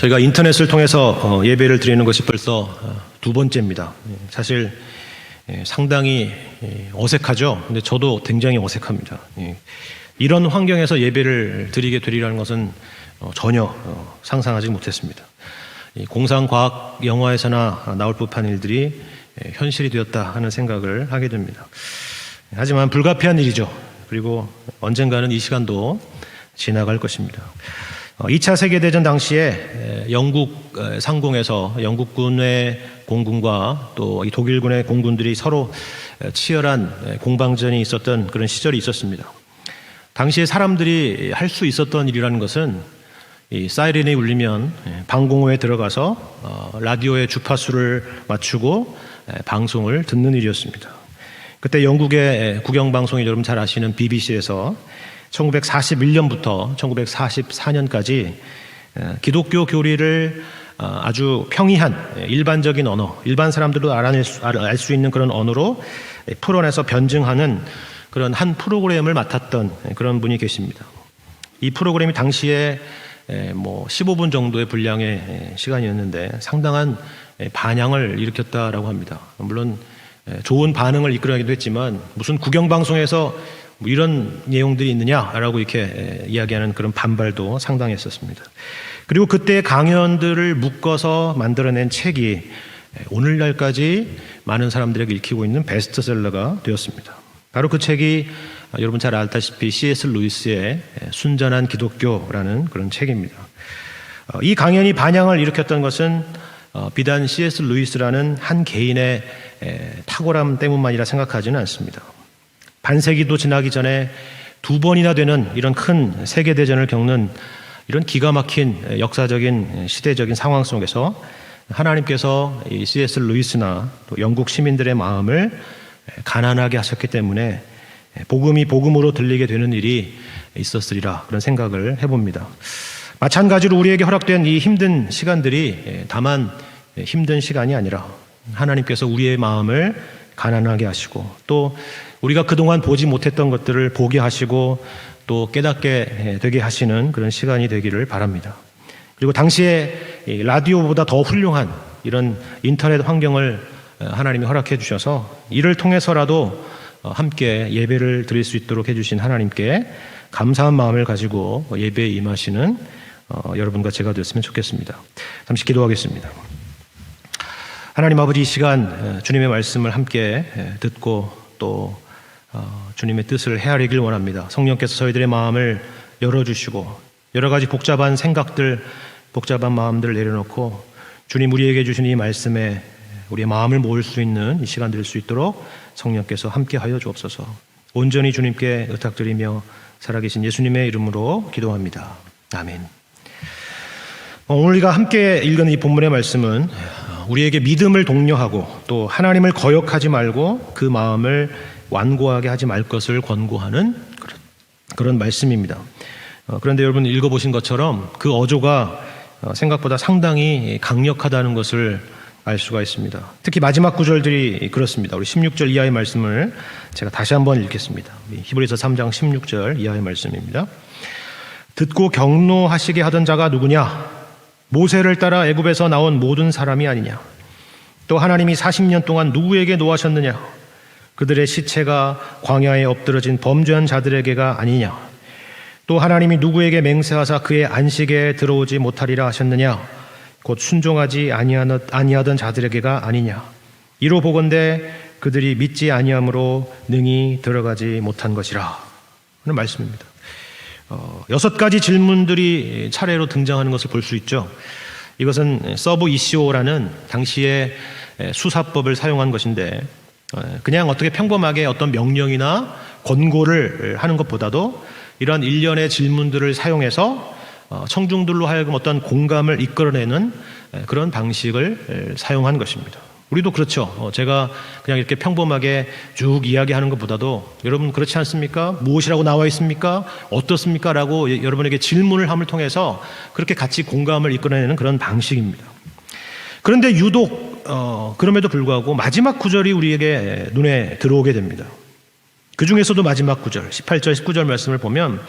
저희가 인터넷을 통해서 예배를 드리는 것이 벌써 두 번째입니다. 사실 상당히 어색하죠. 근데 저도 굉장히 어색합니다. 이런 환경에서 예배를 드리게 되리라는 것은 전혀 상상하지 못했습니다. 공상과학 영화에서나 나올 법한 일들이 현실이 되었다 하는 생각을 하게 됩니다. 하지만 불가피한 일이죠. 그리고 언젠가는 이 시간도 지나갈 것입니다. 2차 세계대전 당시에 영국 상공에서 영국군의 공군과 또 독일군의 공군들이 서로 치열한 공방전이 있었던 그런 시절이 있었습니다. 당시에 사람들이 할 수 있었던 일이라는 것은 이 사이렌이 울리면 방공호에 들어가서 라디오의 주파수를 맞추고 방송을 듣는 일이었습니다. 그때 영국의 국영방송이 여러분 잘 아시는 BBC에서 1941년부터 1944년까지 기독교 교리를 아주 평이한 일반적인 언어, 일반 사람들도 알 수 있는 그런 언어로 풀어내서 변증하는 그런 한 프로그램을 맡았던 그런 분이 계십니다. 이 프로그램이 당시에 15분 정도의 분량의 시간이었는데 상당한 반향을 일으켰다라고 합니다. 물론 좋은 반응을 이끌어내기도 했지만 무슨 국영방송에서 이런 내용들이 있느냐라고 이렇게 이야기하는 그런 반발도 상당했었습니다. 그리고 그때 강연들을 묶어서 만들어낸 책이 오늘날까지 많은 사람들에게 읽히고 있는 베스트셀러가 되었습니다. 바로 그 책이 여러분 잘 알다시피 C.S. 루이스의 순전한 기독교라는 그런 책입니다. 이 강연이 반향을 일으켰던 것은 비단 C.S. 루이스라는 한 개인의 탁월함 때문만이라 생각하지는 않습니다. 반세기도 지나기 전에 두 번이나 되는 이런 큰 세계대전을 겪는 이런 기가 막힌 역사적인 시대적인 상황 속에서 하나님께서 이 C.S. 루이스나 또 영국 시민들의 마음을 가난하게 하셨기 때문에 복음이 복음으로 들리게 되는 일이 있었으리라 그런 생각을 해봅니다. 마찬가지로 우리에게 허락된 이 힘든 시간들이 다만 힘든 시간이 아니라 하나님께서 우리의 마음을 가난하게 하시고 또 우리가 그동안 보지 못했던 것들을 보게 하시고 또 깨닫게 되게 하시는 그런 시간이 되기를 바랍니다. 그리고 당시에 라디오보다 더 훌륭한 이런 인터넷 환경을 하나님이 허락해 주셔서 이를 통해서라도 함께 예배를 드릴 수 있도록 해주신 하나님께 감사한 마음을 가지고 예배에 임하시는 여러분과 제가 되었으면 좋겠습니다. 잠시 기도하겠습니다. 하나님 아버지, 이 시간 주님의 말씀을 함께 듣고 또 주님의 뜻을 헤아리길 원합니다. 성령께서 저희들의 마음을 열어주시고 여러 가지 복잡한 생각들, 복잡한 마음들을 내려놓고 주님 우리에게 주신 이 말씀에 우리의 마음을 모을 수 있는 이 시간 될 수 있도록 성령께서 함께하여 주옵소서. 온전히 주님께 의탁드리며 살아계신 예수님의 이름으로 기도합니다. 아멘. 오늘 우리가 함께 읽은 이 본문의 말씀은 우리에게 믿음을 독려하고 또 하나님을 거역하지 말고 그 마음을 완고하게 하지 말 것을 권고하는 그런 말씀입니다. 그런데 여러분 읽어보신 것처럼 그 어조가 생각보다 상당히 강력하다는 것을 알 수가 있습니다. 특히 마지막 구절들이 그렇습니다. 우리 16절 이하의 말씀을 제가 다시 한번 읽겠습니다. 히브리서 3장 16절 이하의 말씀입니다. 듣고 경노하시게 하던 자가 누구냐? 모세를 따라 애굽에서 나온 모든 사람이 아니냐? 또 하나님이 40년 동안 누구에게 노하셨느냐? 그들의 시체가 광야에 엎드러진 범죄한 자들에게가 아니냐? 또 하나님이 누구에게 맹세하사 그의 안식에 들어오지 못하리라 하셨느냐? 곧 순종하지 아니하던 자들에게가 아니냐? 이로 보건대 그들이 믿지 아니함으로 능히 들어가지 못한 것이라 하는 말씀입니다. 6가지 질문들이 차례로 등장하는 것을 볼 수 있죠. 이것은 서브 이시오라는 당시의 수사법을 사용한 것인데 그냥 어떻게 평범하게 어떤 명령이나 권고를 하는 것보다도 이러한 일련의 질문들을 사용해서 청중들로 하여금 어떤 공감을 이끌어내는 그런 방식을 사용한 것입니다. 우리도 그렇죠. 제가 그냥 이렇게 평범하게 쭉 이야기하는 것보다도 여러분 그렇지 않습니까? 무엇이라고 나와 있습니까? 어떻습니까? 라고 여러분에게 질문을 함을 통해서 그렇게 같이 공감을 이끌어내는 그런 방식입니다. 그런데 유독 그럼에도 불구하고 마지막 구절이 우리에게 눈에 들어오게 됩니다. 그 중에서도 마지막 구절 18절 19절 말씀을 보면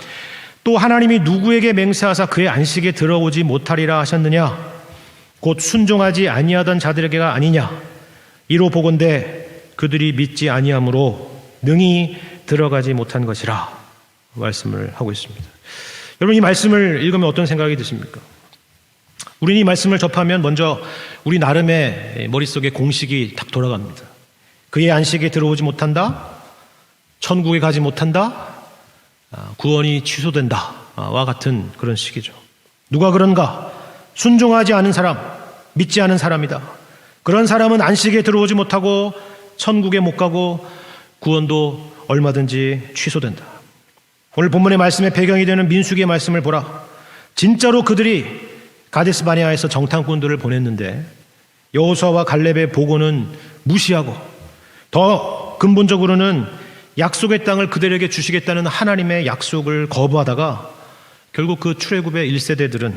또 하나님이 누구에게 맹세하사 그의 안식에 들어오지 못하리라 하셨느냐? 곧 순종하지 아니하던 자들에게가 아니냐? 이로 보건대 그들이 믿지 아니함으로 능히 들어가지 못한 것이라 말씀을 하고 있습니다. 여러분, 이 말씀을 읽으면 어떤 생각이 드십니까? 우리는 이 말씀을 접하면 먼저 우리 나름의 머릿속에 공식이 딱 돌아갑니다. 그의 안식에 들어오지 못한다, 천국에 가지 못한다, 구원이 취소된다 와 같은 그런 식이죠. 누가 그런가? 순종하지 않은 사람, 믿지 않은 사람이다. 그런 사람은 안식에 들어오지 못하고 천국에 못 가고 구원도 얼마든지 취소된다. 오늘 본문의 말씀의 배경이 되는 민수기의 말씀을 보라. 진짜로 그들이 가데스 바네아에서 정탐꾼들을 보냈는데 여호수아와 갈렙의 보고는 무시하고, 더 근본적으로는 약속의 땅을 그들에게 주시겠다는 하나님의 약속을 거부하다가 결국 그 출애굽의 1세대들은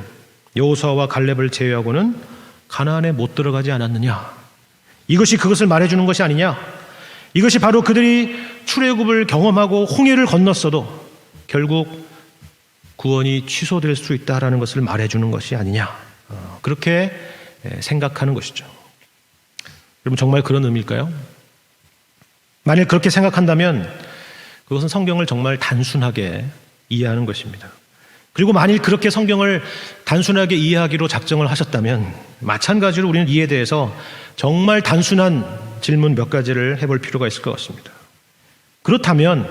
여호수아와 갈렙을 제외하고는 가나안에 못 들어가지 않았느냐. 이것이 그것을 말해주는 것이 아니냐. 이것이 바로 그들이 출애굽을 경험하고 홍해를 건넜어도 결국 구원이 취소될 수 있다라는 것을 말해주는 것이 아니냐. 그렇게 생각하는 것이죠. 여러분, 정말 그런 의미일까요? 만일 그렇게 생각한다면 그것은 성경을 정말 단순하게 이해하는 것입니다. 그리고 만일 그렇게 성경을 단순하게 이해하기로 작정을 하셨다면 마찬가지로 우리는 이에 대해서 정말 단순한 질문 몇 가지를 해볼 필요가 있을 것 같습니다. 그렇다면,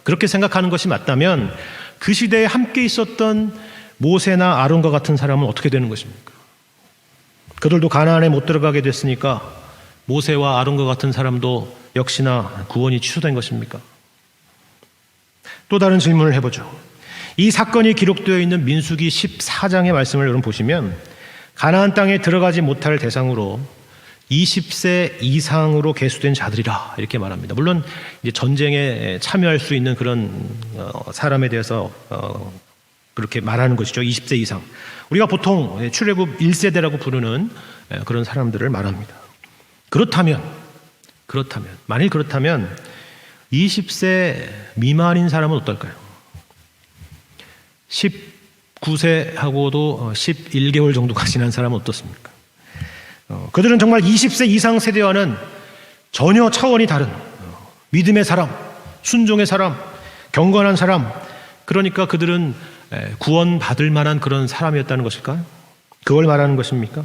그렇게 생각하는 것이 맞다면 그 시대에 함께 있었던 모세나 아론과 같은 사람은 어떻게 되는 것입니까? 그들도 가나안에 못 들어가게 됐으니까 모세와 아론과 같은 사람도 역시나 구원이 취소된 것입니까? 또 다른 질문을 해보죠. 이 사건이 기록되어 있는 민수기 14장의 말씀을 여러분 보시면 가나안 땅에 들어가지 못할 대상으로 20세 이상으로 계수된 자들이라 이렇게 말합니다. 물론 이제 전쟁에 참여할 수 있는 그런 사람에 대해서 그렇게 말하는 것이죠. 20세 이상. 우리가 보통 출애굽 1세대라고 부르는 그런 사람들을 말합니다. 그렇다면 만일 그렇다면 20세 미만인 사람은 어떨까요? 19세하고도 11개월 정도가 지난 사람은 어떻습니까? 그들은 정말 20세 이상 세대와는 전혀 차원이 다른 믿음의 사람, 순종의 사람, 경건한 사람, 그러니까 그들은 구원받을 만한 그런 사람이었다는 것일까요? 그걸 말하는 것입니까?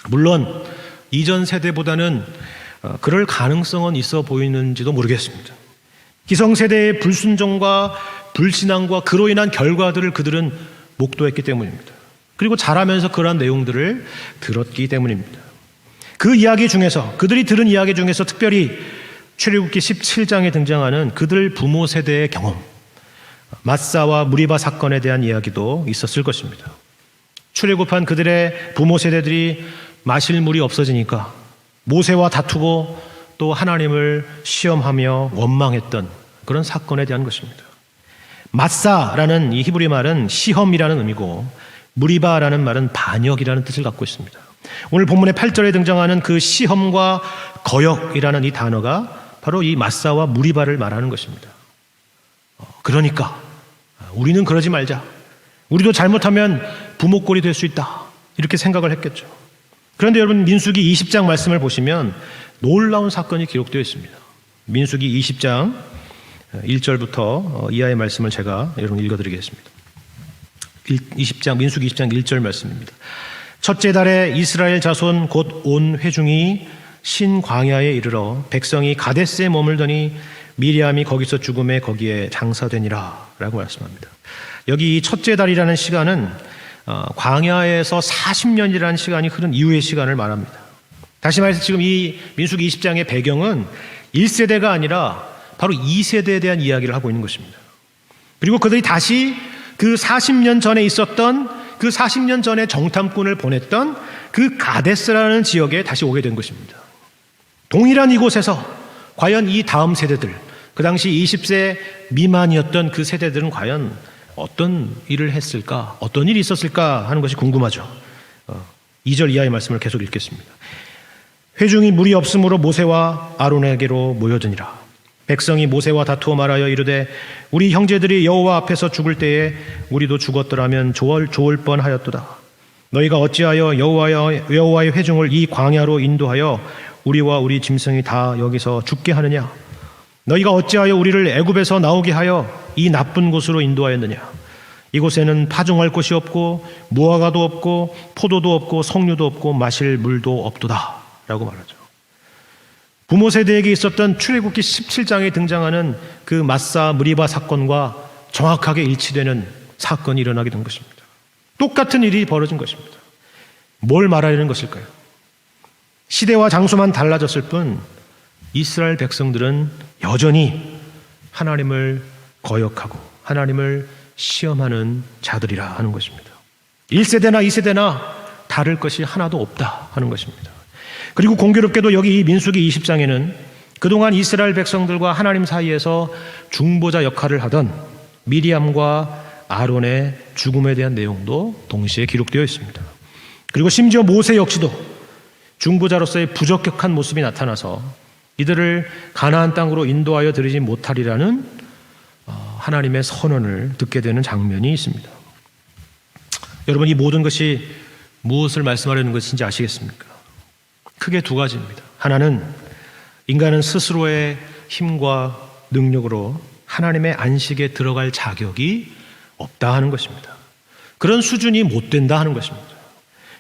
물론 이전 세대보다는 그럴 가능성은 있어 보이는지도 모르겠습니다. 기성세대의 불순종과 불신앙과 그로 인한 결과들을 그들은 목도했기 때문입니다. 그리고 자라면서 그러한 내용들을 들었기 때문입니다. 그 이야기 중에서, 그들이 들은 이야기 중에서 특별히 출애굽기 17장에 등장하는 그들 부모 세대의 경험, 마사와 무리바 사건에 대한 이야기도 있었을 것입니다. 출애굽한 그들의 부모 세대들이 마실 물이 없어지니까 모세와 다투고 또 하나님을 시험하며 원망했던 그런 사건에 대한 것입니다. 마사라는 이 히브리 말은 시험이라는 의미고 무리바라는 말은 반역이라는 뜻을 갖고 있습니다. 오늘 본문의 8절에 등장하는 그 시험과 거역이라는 이 단어가 바로 이 마사와 무리바를 말하는 것입니다. 그러니까 우리는 그러지 말자. 우리도 잘못하면 부모 꼴이 될 수 있다. 이렇게 생각을 했겠죠. 그런데 여러분, 민수기 20장 말씀을 보시면 놀라운 사건이 기록되어 있습니다. 민수기 20장 1절부터 이하의 말씀을 제가 여러분 읽어드리겠습니다. 민수기 20장 1절 말씀입니다. 첫째 달에 이스라엘 자손 곧 온 회중이 신광야에 이르러 백성이 가데스에 머물더니 미리암이 거기서 죽음에 거기에 장사되니라 라고 말씀합니다. 여기 이 첫째 달이라는 시간은 광야에서 40년이라는 시간이 흐른 이후의 시간을 말합니다. 다시 말해서 지금 이 민수기 20장의 배경은 1세대가 아니라 바로 2세대에 대한 이야기를 하고 있는 것입니다. 그리고 그들이 다시 그 40년 전에 있었던, 그 40년 전에 정탐꾼을 보냈던 그 가데스라는 지역에 다시 오게 된 것입니다. 동일한 이곳에서 과연 이 다음 세대들, 그 당시 20세 미만이었던 그 세대들은 과연 어떤 일을 했을까, 어떤 일이 있었을까 하는 것이 궁금하죠. 2절 이하의 말씀을 계속 읽겠습니다. 회중이 물이 없으므로 모세와 아론에게로 모여드니라. 백성이 모세와 다투어 말하여 이르되 우리 형제들이 여호와 앞에서 죽을 때에 우리도 죽었더라면 좋을 뻔하였도다. 너희가 어찌하여 여호와의 회중을 이 광야로 인도하여 우리와 우리 짐승이 다 여기서 죽게 하느냐? 너희가 어찌하여 우리를 애굽에서 나오게 하여 이 나쁜 곳으로 인도하였느냐? 이곳에는 파종할 곳이 없고 무화과도 없고 포도도 없고 석류도 없고 마실 물도 없도다 라고 말하죠. 부모 세대에게 있었던 출애굽기 17장에 등장하는 그 마사 무리바 사건과 정확하게 일치되는 사건이 일어나게 된 것입니다. 똑같은 일이 벌어진 것입니다. 뭘 말하려는 것일까요? 시대와 장소만 달라졌을 뿐 이스라엘 백성들은 여전히 하나님을 거역하고 하나님을 시험하는 자들이라 하는 것입니다. 1세대나 2세대나 다를 것이 하나도 없다 하는 것입니다. 그리고 공교롭게도 여기 이 민수기 20장에는 그동안 이스라엘 백성들과 하나님 사이에서 중보자 역할을 하던 미리암과 아론의 죽음에 대한 내용도 동시에 기록되어 있습니다. 그리고 심지어 모세 역시도 중보자로서의 부적격한 모습이 나타나서 이들을 가나안 땅으로 인도하여 드리지 못하리라는 하나님의 선언을 듣게 되는 장면이 있습니다. 여러분, 이 모든 것이 무엇을 말씀하려는 것인지 아시겠습니까? 크게 두 가지입니다. 하나는 인간은 스스로의 힘과 능력으로 하나님의 안식에 들어갈 자격이 없다 하는 것입니다. 그런 수준이 못 된다 하는 것입니다.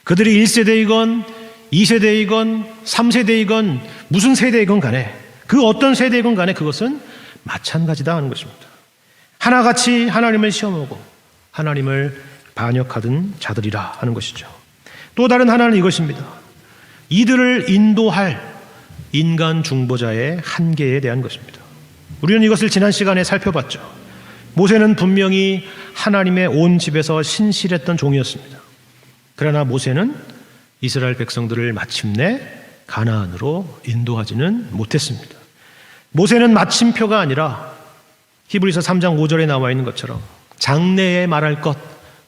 그들이 1세대이건 2세대이건 3세대이건 무슨 세대이건 간에 그 어떤 세대이건 간에 그것은 마찬가지다 하는 것입니다. 하나같이 하나님을 시험하고 하나님을 반역하던 자들이라 하는 것이죠. 또 다른 하나는 이것입니다. 이들을 인도할 인간 중보자의 한계에 대한 것입니다. 우리는 이것을 지난 시간에 살펴봤죠. 모세는 분명히 하나님의 온 집에서 신실했던 종이었습니다. 그러나 모세는 이스라엘 백성들을 마침내 가나안으로 인도하지는 못했습니다. 모세는 마침표가 아니라 히브리서 3장 5절에 나와 있는 것처럼 장래에 말할 것,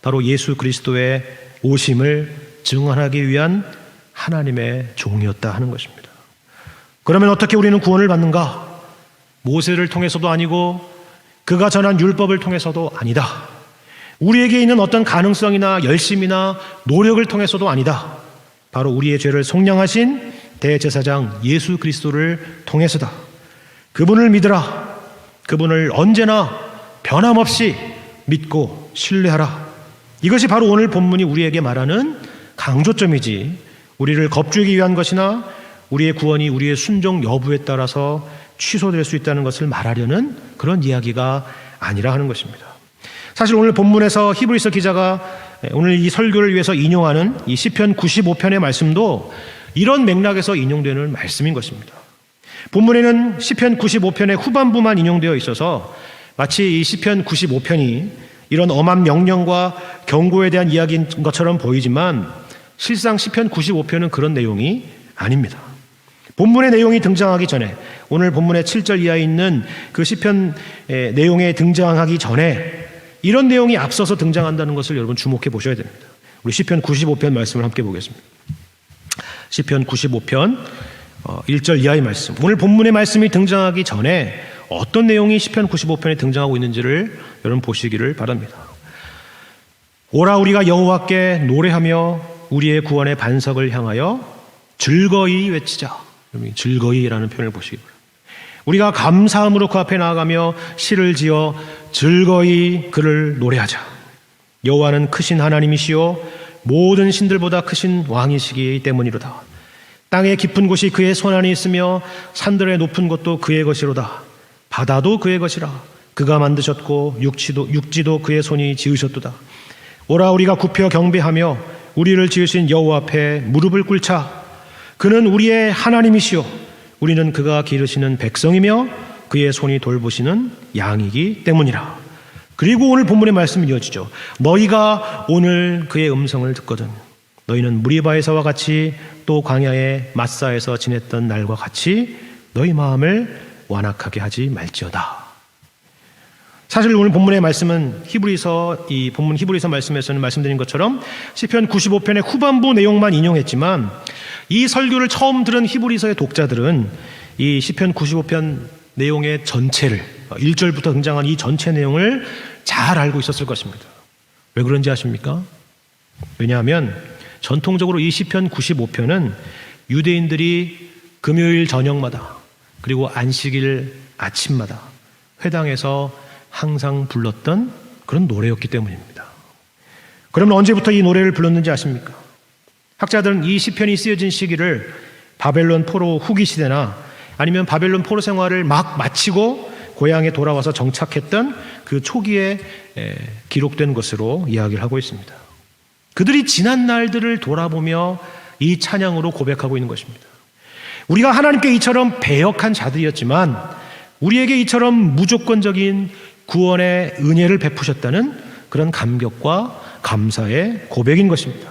바로 예수 그리스도의 오심을 증언하기 위한 하나님의 종이었다 하는 것입니다. 그러면 어떻게 우리는 구원을 받는가? 모세를 통해서도 아니고 그가 전한 율법을 통해서도 아니다. 우리에게 있는 어떤 가능성이나 열심이나 노력을 통해서도 아니다. 바로 우리의 죄를 속량하신 대제사장 예수 그리스도를 통해서다. 그분을 믿으라. 그분을 언제나 변함없이 믿고 신뢰하라. 이것이 바로 오늘 본문이 우리에게 말하는 강조점이지, 우리를 겁주기 위한 것이나 우리의 구원이 우리의 순종 여부에 따라서 취소될 수 있다는 것을 말하려는 그런 이야기가 아니라 하는 것입니다. 사실 오늘 본문에서 히브리서 기자가 오늘 이 설교를 위해서 인용하는 이 시편 95편의 말씀도 이런 맥락에서 인용되는 말씀인 것입니다. 본문에는 시편 95편의 후반부만 인용되어 있어서 마치 이 시편 95편이 이런 엄한 명령과 경고에 대한 이야기인 것처럼 보이지만 실상 시편 95편은 그런 내용이 아닙니다. 본문의 내용이 등장하기 전에, 오늘 본문의 7절 이하에 있는 그 시편 내용에 등장하기 전에 이런 내용이 앞서서 등장한다는 것을 여러분 주목해 보셔야 됩니다. 우리 시편 95편 말씀을 함께 보겠습니다. 시편 95편 1절 이하의 말씀. 오늘 본문의 말씀이 등장하기 전에 어떤 내용이 시편 95편에 등장하고 있는지를 여러분 보시기를 바랍니다. 오라 우리가 여호와께 노래하며 우리의 구원의 반석을 향하여 즐거이 외치자. 즐거이라는 표현을 보시기 바랍니다. 우리가 감사함으로 그 앞에 나아가며 시를 지어 즐거이 그를 노래하자. 여호와는 크신 하나님이시요 모든 신들보다 크신 왕이시기 때문이로다. 땅의 깊은 곳이 그의 손안에 있으며 산들의 높은 곳도 그의 것이로다. 바다도 그의 것이라. 그가 만드셨고 육지도 그의 손이 지으셨도다. 오라 우리가 굽혀 경배하며 우리를 지으신 여호와 앞에 무릎을 꿇자. 그는 우리의 하나님이시요 우리는 그가 기르시는 백성이며 그의 손이 돌보시는 양이기 때문이라. 그리고 오늘 본문의 말씀이 이어지죠. 너희가 오늘 그의 음성을 듣거든 너희는 무리바에서와 같이 또 광야의 마사에서 지냈던 날과 같이 너희 마음을 완악하게 하지 말지어다. 사실 오늘 본문의 말씀은 이 본문 히브리서 말씀에서는 말씀드린 것처럼 시편 95편의 후반부 내용만 인용했지만 이 설교를 처음 들은 히브리서의 독자들은 이 시편 95편 내용의 전체를 1절부터 등장한 이 전체 내용을 잘 알고 있었을 것입니다. 왜 그런지 아십니까? 왜냐하면 전통적으로 이 시편 95편은 유대인들이 금요일 저녁마다 그리고 안식일 아침마다 회당에서 항상 불렀던 그런 노래였기 때문입니다. 그러면 언제부터 이 노래를 불렀는지 아십니까? 학자들은 이 시편이 쓰여진 시기를 바벨론 포로 후기 시대나 아니면 바벨론 포로 생활을 막 마치고 고향에 돌아와서 정착했던 그 초기에 기록된 것으로 이야기를 하고 있습니다. 그들이 지난 날들을 돌아보며 이 찬양으로 고백하고 있는 것입니다. 우리가 하나님께 이처럼 배역한 자들이었지만 우리에게 이처럼 무조건적인 구원의 은혜를 베푸셨다는 그런 감격과 감사의 고백인 것입니다.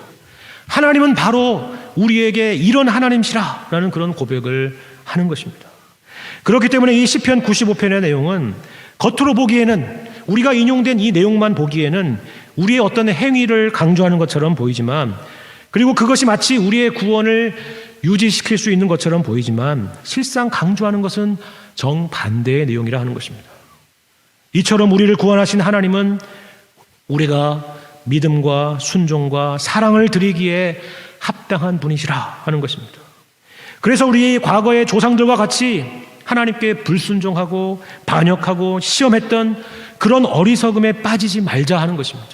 하나님은 바로 우리에게 이런 하나님이시라 라는 그런 고백을 하는 것입니다. 그렇기 때문에 이 시편 95편의 내용은 겉으로 보기에는 우리가 인용된 이 내용만 보기에는 우리의 어떤 행위를 강조하는 것처럼 보이지만 그리고 그것이 마치 우리의 구원을 유지시킬 수 있는 것처럼 보이지만 실상 강조하는 것은 정반대의 내용이라 하는 것입니다. 이처럼 우리를 구원하신 하나님은 우리가 믿음과 순종과 사랑을 드리기에 합당한 분이시라 하는 것입니다. 그래서 우리 과거의 조상들과 같이 하나님께 불순종하고 반역하고 시험했던 그런 어리석음에 빠지지 말자 하는 것입니다.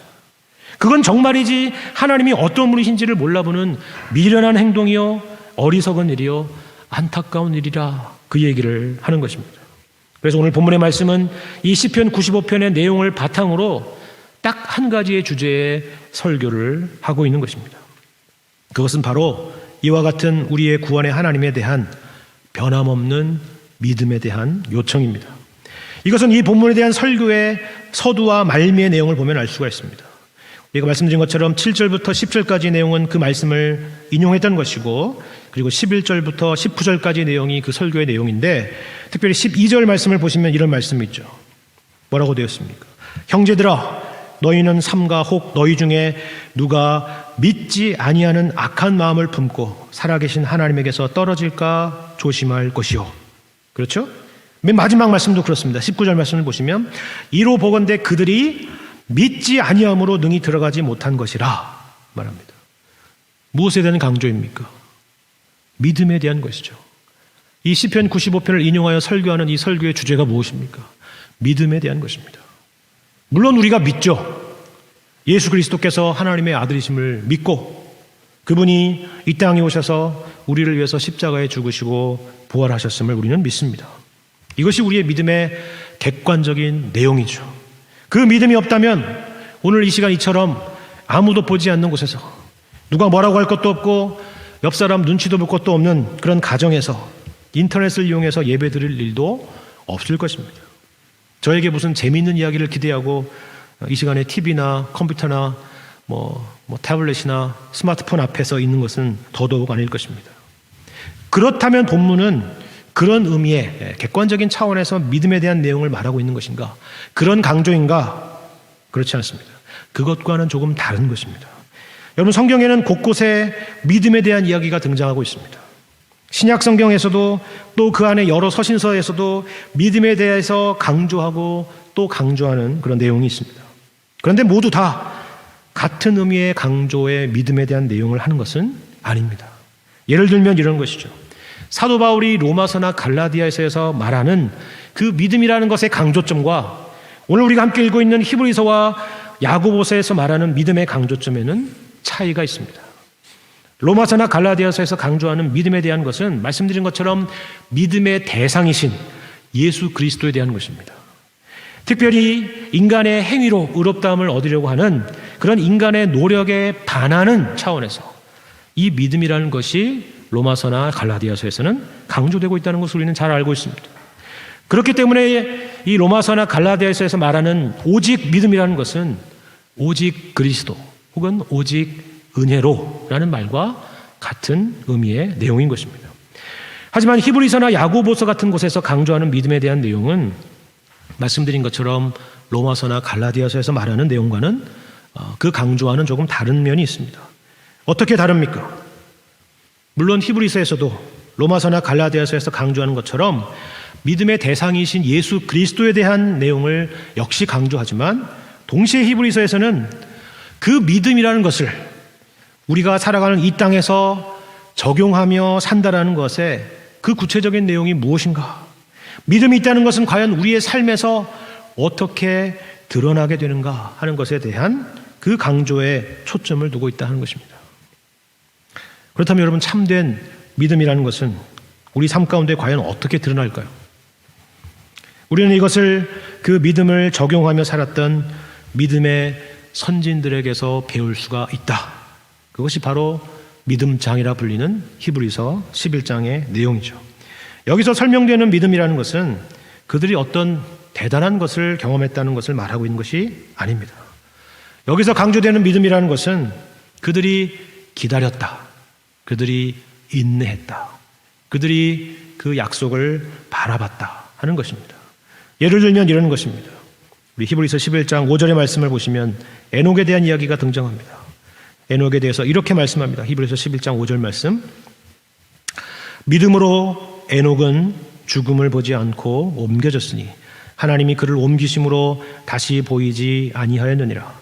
그건 정말이지 하나님이 어떤 분이신지를 몰라보는 미련한 행동이요 어리석은 일이요 안타까운 일이라 그 얘기를 하는 것입니다. 그래서 오늘 본문의 말씀은 이 시편 95편의 내용을 바탕으로 딱 한 가지의 주제의 설교를 하고 있는 것입니다. 그것은 바로 이와 같은 우리의 구원의 하나님에 대한 변함없는 믿음에 대한 요청입니다. 이것은 이 본문에 대한 설교의 서두와 말미의 내용을 보면 알 수가 있습니다. 우리가 말씀드린 것처럼 7절부터 10절까지 내용은 그 말씀을 인용했던 것이고 그리고 11절부터 19절까지 내용이 그 설교의 내용인데 특별히 12절 말씀을 보시면 이런 말씀이 있죠. 뭐라고 되었습니까? 형제들아 너희는 삼가 혹 너희 중에 누가 믿지 아니하는 악한 마음을 품고 살아계신 하나님에게서 떨어질까 조심할 것이요. 그렇죠? 맨 마지막 말씀도 그렇습니다. 19절 말씀을 보시면 이로 보건대 그들이 믿지 아니함으로 능히 들어가지 못한 것이라 말합니다. 무엇에 대한 강조입니까? 믿음에 대한 것이죠. 이 시편 95편을 인용하여 설교하는 이 설교의 주제가 무엇입니까? 믿음에 대한 것입니다. 물론 우리가 믿죠. 예수 그리스도께서 하나님의 아들이심을 믿고 그분이 이 땅에 오셔서 우리를 위해서 십자가에 죽으시고 부활하셨음을 우리는 믿습니다. 이것이 우리의 믿음의 객관적인 내용이죠. 그 믿음이 없다면 오늘 이 시간 이처럼 아무도 보지 않는 곳에서 누가 뭐라고 할 것도 없고 옆 사람 눈치도 볼 것도 없는 그런 가정에서 인터넷을 이용해서 예배 드릴 일도 없을 것입니다. 저에게 무슨 재미있는 이야기를 기대하고 이 시간에 TV나 컴퓨터나 태블릿이나 스마트폰 앞에서 있는 것은 더더욱 아닐 것입니다. 그렇다면 본문은 그런 의미의 객관적인 차원에서 믿음에 대한 내용을 말하고 있는 것인가? 그런 강조인가? 그렇지 않습니다. 그것과는 조금 다른 것입니다. 여러분 성경에는 곳곳에 믿음에 대한 이야기가 등장하고 있습니다. 신약 성경에서도 또 그 안에 여러 서신서에서도 믿음에 대해서 강조하고 또 강조하는 그런 내용이 있습니다. 그런데 모두 다 같은 의미의 강조의 믿음에 대한 내용을 하는 것은 아닙니다. 예를 들면 이런 것이죠. 사도 바울이 로마서나 갈라디아서에서 말하는 그 믿음이라는 것의 강조점과 오늘 우리가 함께 읽고 있는 히브리서와 야고보서에서 말하는 믿음의 강조점에는 차이가 있습니다. 로마서나 갈라디아서에서 강조하는 믿음에 대한 것은 말씀드린 것처럼 믿음의 대상이신 예수 그리스도에 대한 것입니다. 특별히 인간의 행위로 의롭다함을 얻으려고 하는 그런 인간의 노력에 반하는 차원에서 이 믿음이라는 것이 로마서나 갈라디아서에서는 강조되고 있다는 것을 우리는 잘 알고 있습니다. 그렇기 때문에 이 로마서나 갈라디아서에서 말하는 오직 믿음이라는 것은 오직 그리스도 혹은 오직 은혜로라는 말과 같은 의미의 내용인 것입니다. 하지만 히브리서나 야고보서 같은 곳에서 강조하는 믿음에 대한 내용은 말씀드린 것처럼 로마서나 갈라디아서에서 말하는 내용과는 그 강조와는 조금 다른 면이 있습니다. 어떻게 다릅니까? 물론 히브리서에서도 로마서나 갈라디아서에서 강조하는 것처럼 믿음의 대상이신 예수 그리스도에 대한 내용을 역시 강조하지만 동시에 히브리서에서는 그 믿음이라는 것을 우리가 살아가는 이 땅에서 적용하며 산다라는 것에 그 구체적인 내용이 무엇인가? 믿음이 있다는 것은 과연 우리의 삶에서 어떻게 드러나게 되는가 하는 것에 대한 그 강조에 초점을 두고 있다 하는 것입니다. 그렇다면 여러분, 참된 믿음이라는 것은 우리 삶 가운데 과연 어떻게 드러날까요? 우리는 이것을 그 믿음을 적용하며 살았던 믿음의 선진들에게서 배울 수가 있다. 그것이 바로 믿음장이라 불리는 히브리서 11장의 내용이죠. 여기서 설명되는 믿음이라는 것은 그들이 어떤 대단한 것을 경험했다는 것을 말하고 있는 것이 아닙니다. 여기서 강조되는 믿음이라는 것은 그들이 기다렸다. 그들이 인내했다. 그들이 그 약속을 바라봤다 하는 것입니다. 예를 들면 이런 것입니다. 우리 히브리서 11장 5절의 말씀을 보시면 에녹에 대한 이야기가 등장합니다. 에녹에 대해서 이렇게 말씀합니다. 히브리서 11장 5절 말씀. 믿음으로 에녹은 죽음을 보지 않고 옮겨졌으니 하나님이 그를 옮기심으로 다시 보이지 아니하였느니라.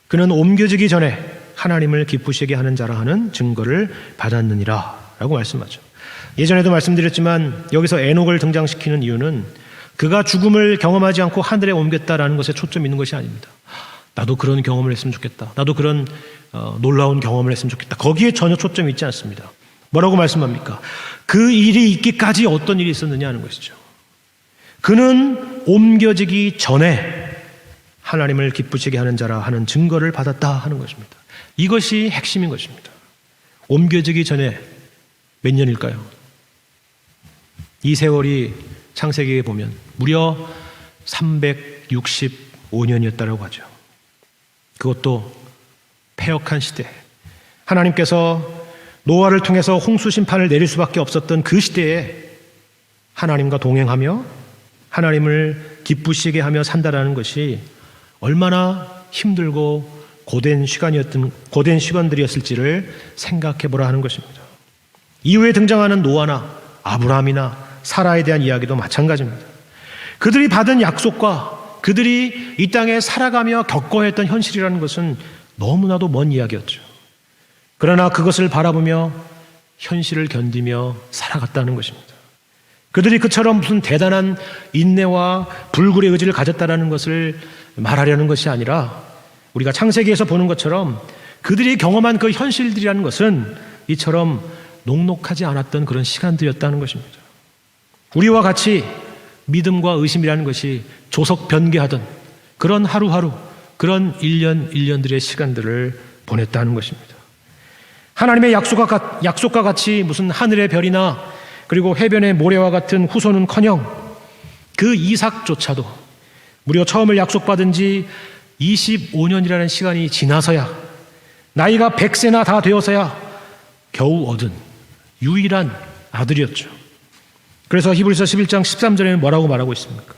그는 옮겨지기 전에 하나님을 기쁘시게 하는 자라 하는 증거를 받았느니라 라고 말씀하죠. 예전에도 말씀드렸지만 여기서 에녹을 등장시키는 이유는 그가 죽음을 경험하지 않고 하늘에 옮겼다라는 것에 초점이 있는 것이 아닙니다. 나도 그런 경험을 했으면 좋겠다. 나도 그런 놀라운 경험을 했으면 좋겠다. 거기에 전혀 초점이 있지 않습니다. 뭐라고 말씀합니까? 그 일이 있기까지 어떤 일이 있었느냐 하는 것이죠. 그는 옮겨지기 전에 하나님을 기쁘시게 하는 자라 하는 증거를 받았다 하는 것입니다. 이것이 핵심인 것입니다. 옮겨지기 전에 몇 년일까요? 이 세월이 창세기에 보면 무려 365년이었다고 하죠. 그것도 패역한 시대, 하나님께서 노아를 통해서 홍수 심판을 내릴 수밖에 없었던 그 시대에 하나님과 동행하며 하나님을 기쁘시게 하며 산다라는 것이 얼마나 힘들고 고된 시간들이었을지를 생각해 보라 하는 것입니다. 이후에 등장하는 노아나 아브라함이나 사라에 대한 이야기도 마찬가지입니다. 그들이 받은 약속과 그들이 이 땅에 살아가며 겪어야 했던 현실이라는 것은 너무나도 먼 이야기였죠. 그러나 그것을 바라보며 현실을 견디며 살아갔다는 것입니다. 그들이 그처럼 무슨 대단한 인내와 불굴의 의지를 가졌다는 것을 말하려는 것이 아니라 우리가 창세기에서 보는 것처럼 그들이 경험한 그 현실들이라는 것은 이처럼 녹록하지 않았던 그런 시간들이었다는 것입니다. 우리와 같이 믿음과 의심이라는 것이 조석 변개하던 그런 하루하루, 그런 1년들의 시간들을 보냈다는 것입니다. 하나님의 약속과 같이 무슨 하늘의 별이나 그리고 해변의 모래와 같은 후손은커녕 그 이삭조차도 무려 처음을 약속받은 지 25년이라는 시간이 지나서야, 나이가 100세나 다 되어서야 겨우 얻은 유일한 아들이었죠. 그래서 히브리서 11장 13절에는 뭐라고 말하고 있습니까?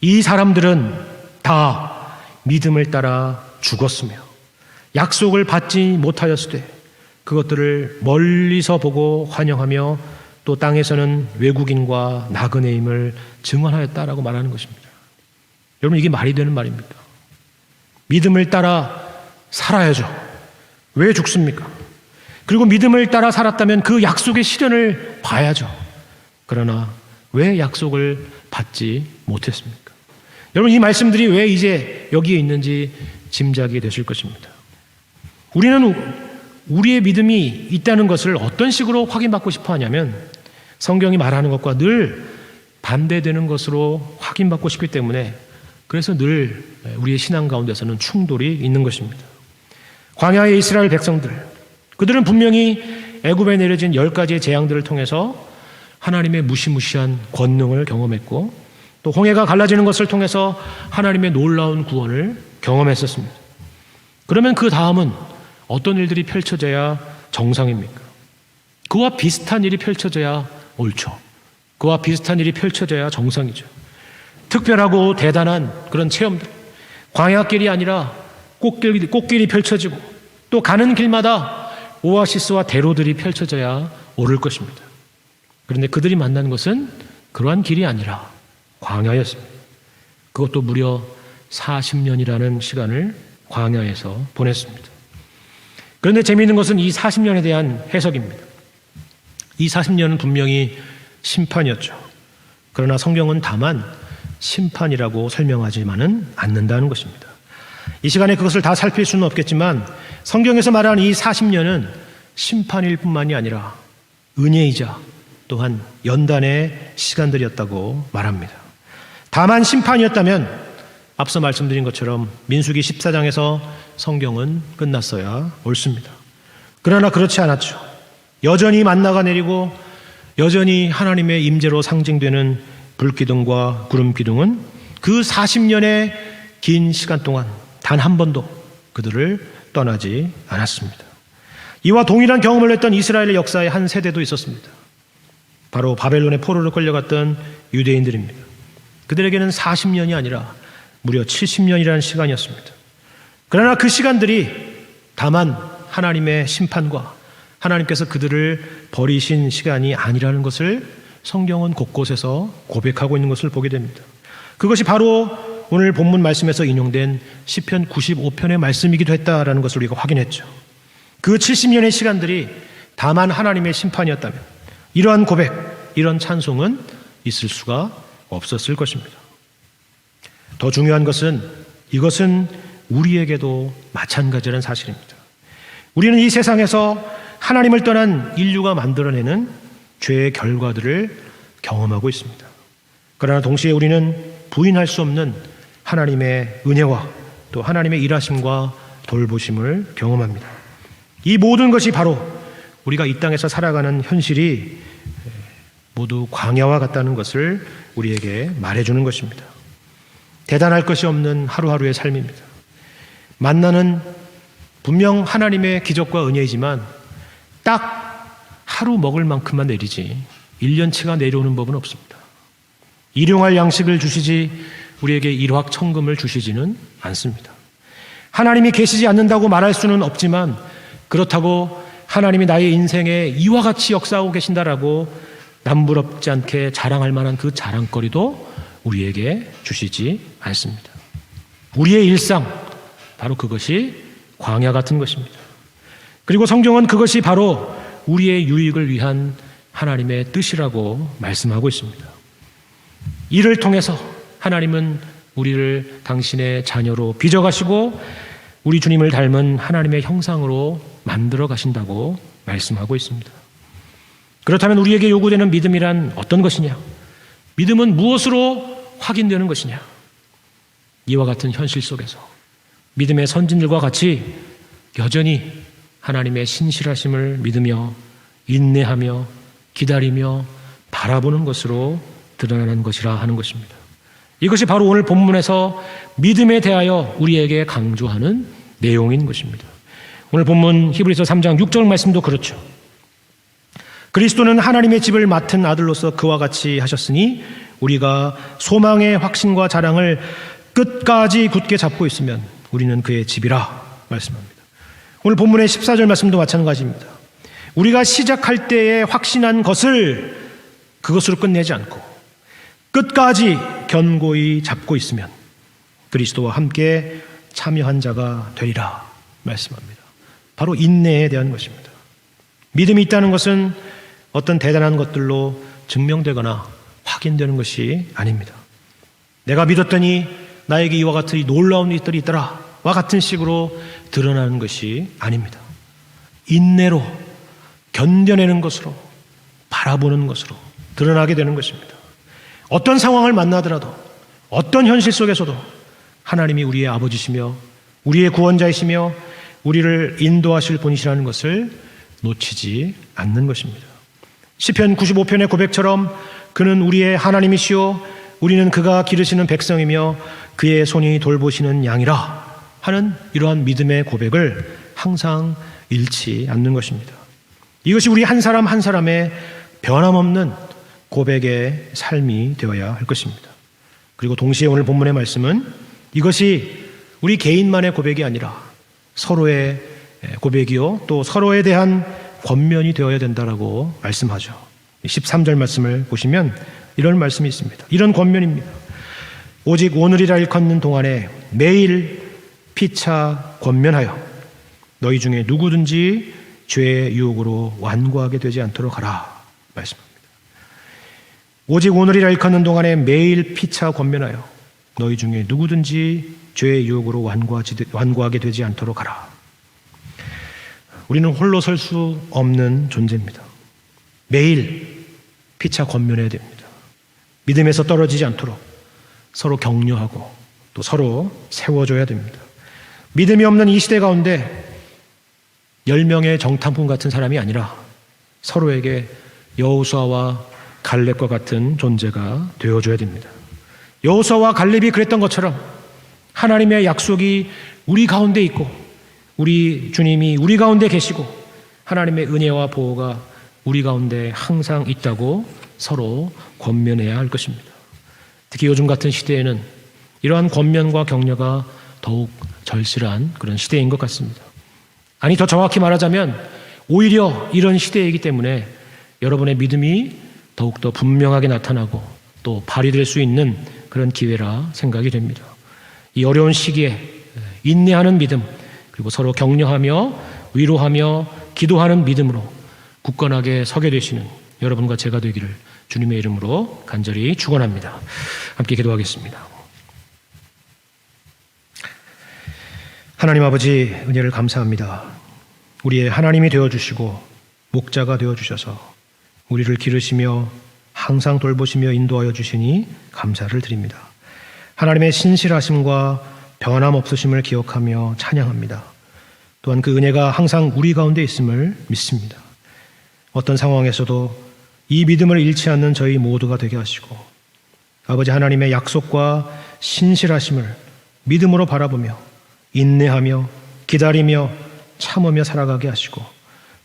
이 사람들은 다 믿음을 따라 죽었으며 약속을 받지 못하였으되 그것들을 멀리서 보고 환영하며 또 땅에서는 외국인과 나그네임을 증언하였다라고 말하는 것입니다. 여러분, 이게 말이 되는 말입니까? 믿음을 따라 살아야죠. 왜 죽습니까? 그리고 믿음을 따라 살았다면 그 약속의 실현을 봐야죠. 그러나 왜 약속을 받지 못했습니까? 여러분, 이 말씀들이 왜 이제 여기에 있는지 짐작이 되실 것입니다. 우리는 우리의 믿음이 있다는 것을 어떤 식으로 확인받고 싶어 하냐면 성경이 말하는 것과 늘 반대되는 것으로 확인받고 싶기 때문에 그래서 늘 우리의 신앙 가운데서는 충돌이 있는 것입니다. 광야의 이스라엘 백성들, 그들은 분명히 애굽에 내려진 10가지의 재앙들을 통해서 하나님의 무시무시한 권능을 경험했고 또 홍해가 갈라지는 것을 통해서 하나님의 놀라운 구원을 경험했었습니다. 그러면 그 다음은 어떤 일들이 펼쳐져야 정상입니까? 그와 비슷한 일이 펼쳐져야 옳죠. 그와 비슷한 일이 펼쳐져야 정상이죠. 특별하고 대단한 그런 체험들, 광야길이 아니라 꽃길이 펼쳐지고 또 가는 길마다 오아시스와 대로들이 펼쳐져야 옳을 것입니다. 그런데 그들이 만난 것은 그러한 길이 아니라 광야였습니다. 그것도 무려 40년이라는 시간을 광야에서 보냈습니다. 그런데 재미있는 것은 이 40년에 대한 해석입니다. 이 40년은 분명히 심판이었죠. 그러나 성경은 다만 심판이라고 설명하지만은 않는다는 것입니다. 이 시간에 그것을 다 살필 수는 없겠지만 성경에서 말하는 이 40년은 심판일 뿐만이 아니라 은혜이자 또한 연단의 시간들이었다고 말합니다. 다만 심판이었다면 앞서 말씀드린 것처럼 민수기 14장에서 성경은 끝났어야 옳습니다. 그러나 그렇지 않았죠. 여전히 만나가 내리고 여전히 하나님의 임재로 상징되는 불기둥과 구름기둥은 그 40년의 긴 시간 동안 단 한 번도 그들을 떠나지 않았습니다. 이와 동일한 경험을 했던 이스라엘의 역사의 한 세대도 있었습니다. 바로 바벨론의 포로로 끌려갔던 유대인들입니다. 그들에게는 40년이 아니라 무려 70년이라는 시간이었습니다. 그러나 그 시간들이 다만 하나님의 심판과 하나님께서 그들을 버리신 시간이 아니라는 것을 성경은 곳곳에서 고백하고 있는 것을 보게 됩니다. 그것이 바로 오늘 본문 말씀에서 인용된 시편 95편의 말씀이기도 했다라는 것을 우리가 확인했죠. 그 70년의 시간들이 다만 하나님의 심판이었다면 이러한 고백, 이런 찬송은 있을 수가 없었을 것입니다. 더 중요한 것은 이것은 우리에게도 마찬가지라는 사실입니다. 우리는 이 세상에서 하나님을 떠난 인류가 만들어내는 죄의 결과들을 경험하고 있습니다. 그러나 동시에 우리는 부인할 수 없는 하나님의 은혜와 또 하나님의 일하심과 돌보심을 경험합니다. 이 모든 것이 바로 우리가 이 땅에서 살아가는 현실이 모두 광야와 같다는 것을 우리에게 말해주는 것입니다. 대단할 것이 없는 하루하루의 삶입니다. 만나는 분명 하나님의 기적과 은혜이지만 딱 하루 먹을 만큼만 내리지 1년치가 내려오는 법은 없습니다. 일용할 양식을 주시지 우리에게 일확천금을 주시지는 않습니다. 하나님이 계시지 않는다고 말할 수는 없지만 그렇다고 하나님이 나의 인생에 이와 같이 역사하고 계신다라고 남부럽지 않게 자랑할 만한 그 자랑거리도 우리에게 주시지 않습니다. 우리의 일상, 바로 그것이 광야 같은 것입니다. 그리고 성경은 그것이 바로 우리의 유익을 위한 하나님의 뜻이라고 말씀하고 있습니다. 이를 통해서 하나님은 우리를 당신의 자녀로 빚어가시고 우리 주님을 닮은 하나님의 형상으로 만들어 가신다고 말씀하고 있습니다. 그렇다면 우리에게 요구되는 믿음이란 어떤 것이냐? 믿음은 무엇으로 확인되는 것이냐? 이와 같은 현실 속에서 믿음의 선진들과 같이 여전히 하나님의 신실하심을 믿으며 인내하며 기다리며 바라보는 것으로 드러나는 것이라 하는 것입니다. 이것이 바로 오늘 본문에서 믿음에 대하여 우리에게 강조하는 내용인 것입니다. 오늘 본문 히브리서 3장 6절 말씀도 그렇죠. 그리스도는 하나님의 집을 맡은 아들로서 그와 같이 하셨으니 우리가 소망의 확신과 자랑을 끝까지 굳게 잡고 있으면 우리는 그의 집이라 말씀합니다. 오늘 본문의 14절 말씀도 마찬가지입니다. 우리가 시작할 때에 확신한 것을 그것으로 끝내지 않고 끝까지 견고히 잡고 있으면 그리스도와 함께 참여한 자가 되리라 말씀합니다. 바로 인내에 대한 것입니다. 믿음이 있다는 것은 어떤 대단한 것들로 증명되거나 확인되는 것이 아닙니다. 내가 믿었더니 나에게 이와 같은 이 놀라운 일들이 있더라 와 같은 식으로 드러나는 것이 아닙니다. 인내로 견뎌내는 것으로 바라보는 것으로 드러나게 되는 것입니다. 어떤 상황을 만나더라도 어떤 현실 속에서도 하나님이 우리의 아버지시며 우리의 구원자이시며 우리를 인도하실 분이시라는 것을 놓치지 않는 것입니다. 시편 95편의 고백처럼 그는 우리의 하나님이시오 우리는 그가 기르시는 백성이며 그의 손이 돌보시는 양이라 하는 이러한 믿음의 고백을 항상 잃지 않는 것입니다. 이것이 우리 한 사람 한 사람의 변함없는 고백의 삶이 되어야 할 것입니다. 그리고 동시에 오늘 본문의 말씀은 이것이 우리 개인만의 고백이 아니라 서로의 고백이요 또 서로에 대한 권면이 되어야 된다라고 말씀하죠. 13절 말씀을 보시면 이런 말씀이 있습니다. 이런 권면입니다. 오직 오늘이라 일컫는 동안에 매일 피차 권면하여 너희 중에 누구든지 죄의 유혹으로 완고하게 되지 않도록 하라 말씀합니다. 오직 오늘이라 일컫는 동안에 매일 피차 권면하여 너희 중에 누구든지 죄의 유혹으로 완고하게 되지 않도록 하라. 우리는 홀로 설 수 없는 존재입니다. 매일 피차 권면해야 됩니다. 믿음에서 떨어지지 않도록 서로 격려하고 또 서로 세워줘야 됩니다. 믿음이 없는 이 시대 가운데 10명의 정탐꾼 같은 사람이 아니라 서로에게 여호수아와 갈렙과 같은 존재가 되어줘야 됩니다. 여호수아와 갈렙이 그랬던 것처럼 하나님의 약속이 우리 가운데 있고 우리 주님이 우리 가운데 계시고 하나님의 은혜와 보호가 우리 가운데 항상 있다고 서로 권면해야 할 것입니다. 특히 요즘 같은 시대에는 이러한 권면과 격려가 더욱 절실한 그런 시대인 것 같습니다. 아니, 더 정확히 말하자면 오히려 이런 시대이기 때문에 여러분의 믿음이 더욱더 분명하게 나타나고 또 발휘될 수 있는 그런 기회라 생각이 됩니다. 이 어려운 시기에 인내하는 믿음, 그리고 서로 격려하며 위로하며 기도하는 믿음으로 굳건하게 서게 되시는 여러분과 제가 되기를 주님의 이름으로 간절히 축원합니다. 함께 기도하겠습니다. 하나님 아버지, 은혜를 감사합니다. 우리의 하나님이 되어주시고 목자가 되어주셔서 우리를 기르시며 항상 돌보시며 인도하여 주시니 감사를 드립니다. 하나님의 신실하심과 변함없으심을 기억하며 찬양합니다. 또한 그 은혜가 항상 우리 가운데 있음을 믿습니다. 어떤 상황에서도 이 믿음을 잃지 않는 저희 모두가 되게 하시고 아버지 하나님의 약속과 신실하심을 믿음으로 바라보며 인내하며 기다리며 참으며 살아가게 하시고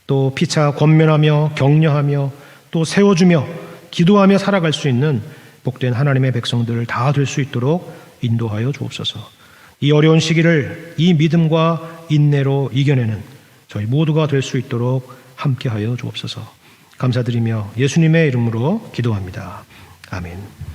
또 피차 권면하며 격려하며 또 세워주며 기도하며 살아갈 수 있는 복된 하나님의 백성들 다 될 수 있도록 인도하여 주옵소서. 이 어려운 시기를 이 믿음과 인내로 이겨내는 저희 모두가 될 수 있도록 함께하여 주옵소서. 감사드리며 예수님의 이름으로 기도합니다. 아멘.